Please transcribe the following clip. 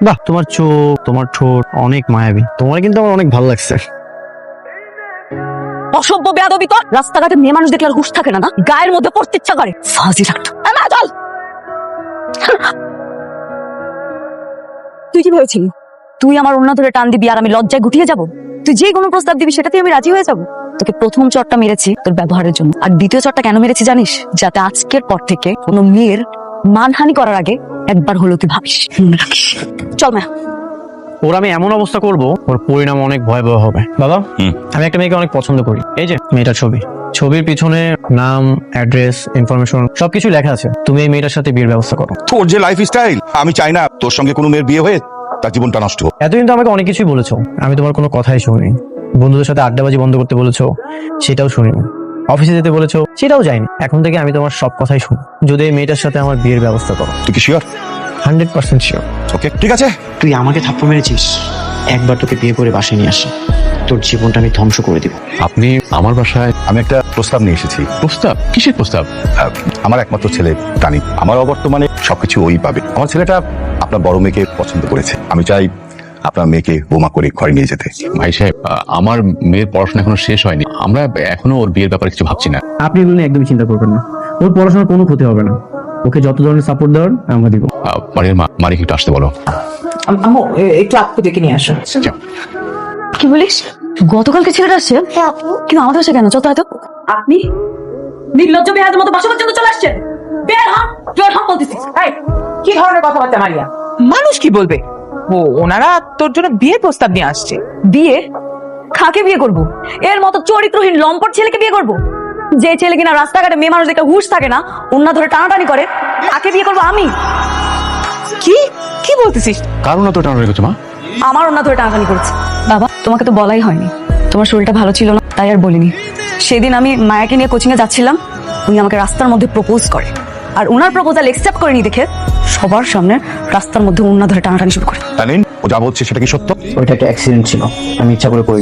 বাহ, তোমার চোখ, তোমার ঠোঁট অনেক মায়াবী। তোমার কিন্তু আমার অনেক ভালো লাগছে। অসভ্য বেয়াদবি কর। রাস্তাঘাটে মেয়ে মানুষ দেখলে আর হুঁশ থাকে না, গায়ের মধ্যে পড়তে ইচ্ছা করে। ফাজিল একটা। চল। তুই কি ভেবেছিলি তুই আমার ওড়না ধরে টান দিবি আর আমি লজ্জায় গুটিয়ে যাব? তুই যে কোনো প্রস্তাব দিবি সেটাতে আমি রাজি হয়ে যাব। তোকে প্রথম চটটা মেরেছি তোর ব্যবহারের জন্য, আর দ্বিতীয় চটটা কেন মেরেছি জানিস? যাতে আজকের পর থেকে কোনো মেয়ের মানহানি করার আগে একবার হলো তুই ভাবিস, মনে রাখিস। চল মা। ওর আমি এমন অবস্থা করব, ওর পরিণাম অনেক ভয়াবহ হবে। বাবা, আমি একটা মেয়েকে অনেক পছন্দ করি। এই যে মেয়েটার ছবির পিছনে নাম, অ্যাড্রেস, ইনফরমেশন সবকিছু লেখা আছে। তুমি এই মেয়েটার সাথে বিয়ের ব্যবস্থা করো। তোর যে লাইফ স্টাইল, আমি চাই না তোর সঙ্গে কোনো মেয়ের বিয়ে হয়ে তার জীবনটা নষ্ট হোক। এতদিন তো আমাকে অনেক কিছুই বলেছো, আমি তোমার কোনো কথাই শুনিনি। বন্ধুদের সাথে আড্ডাবাজি বন্ধ করতে বলেছো, সেটাও শুনিনি। অফিসে যেতে বলেছো, সেটাও যাইনি। এখন থেকে আমি তোমার সব কথাই শুনি। যদি এই মেয়েটার সাথে আমার বিয়ের ব্যবস্থা করো। তুই কি শিওর? 100% শিওর। ওকে, ঠিক আছে। তুই আমাকে থাপ্পড় মেরেছিস, একবার তোকে বিয়ে করে বাসায় নিয়ে আসি, তোর জীবনটা আমি ধ্বংস করে দিব। আপনি আমার বাসায়? আমি একটা প্রস্তাব নিয়ে এসেছি। প্রস্তাব? কিসের প্রস্তাব? আমার একমাত্র ছেলে টানি, আমার অবর্তমানে সবকিছু ওই পাবে। আমার ছেলেটা আপনার বড় মেয়েকে পছন্দ করেছে। আমি চাই আপনার মেয়েকে বোমা করে ঘরে নিয়ে যেতে। ভাই সাহেব, আমার মেয়ের পড়াশোনা এখনো শেষ হয়নি, আমরা এখনো ওর বিয়ের ব্যাপারে কিছু ভাবছি না। আপনি এগুলো নিয়ে একদমই চিন্তা করবেন না, ওর পড়াশোনার কোনো ক্ষতি হবে না। ওকে যত ধরনের সাপোর্ট দেওয়ার আমরা দিব। মারিয়ার মা, মারিকে একটু আসতে বলো। আম্মু একটু আপু ডেকে নিয়ে আসো। যাও। কি বলিস? গতকালকে ছেলেটা আসছে? কিন্তু আমাদের আসে কেন? যত এত আপনি নির্লজ্জ বেহাদের মতো বাসা পর্যন্ত চলে আসছেন। বের হন বলতেছি। কি ধরনের কথাবার্তা মারিয়া? মানুষ কি বলবে? ওনারা তোর জন্য বিয়ের প্রস্তাব নিয়ে আসছে। বিয়ে? কাকে বিয়ে করব? এর মতো চরিত্রহীন লম্পট ছেলেকে বিয়ে করব? যে ছেলে কিনা রাস্তাঘাটে মেয়ে মানুষ দেখে হুঁশ থাকে না, ওন্না ধরে টানাটানি করে, তাকে বিয়ে করব আমি? কি কি বলতেছিস? কারণ তো টানা রেখেছো মা? আমার ওন্না ধরে টানাটানি করেছে। বাবা, তোমাকে তো বলাই হয়নি, তোমার শরীরটা ভালো ছিল না, তাই আর বলিনি। সেদিন আমি মায়াকে নিয়ে কোচিং এ যাচ্ছিলাম, উনি আমাকে রাস্তার মধ্যে প্রপোজ করে, আর ওনার প্রপোজাল অ্যাকসেপ্ট করেনি দেখে সবার সামনে রাস্তার মধ্যে ওন্না ধরে টানাটানি শুরু করে। টানিন, ও যা বলছে সেটা কি সত্য? ওইটা একটা অ্যাক্সিডেন্ট ছিল, আমি ইচ্ছা করে করি।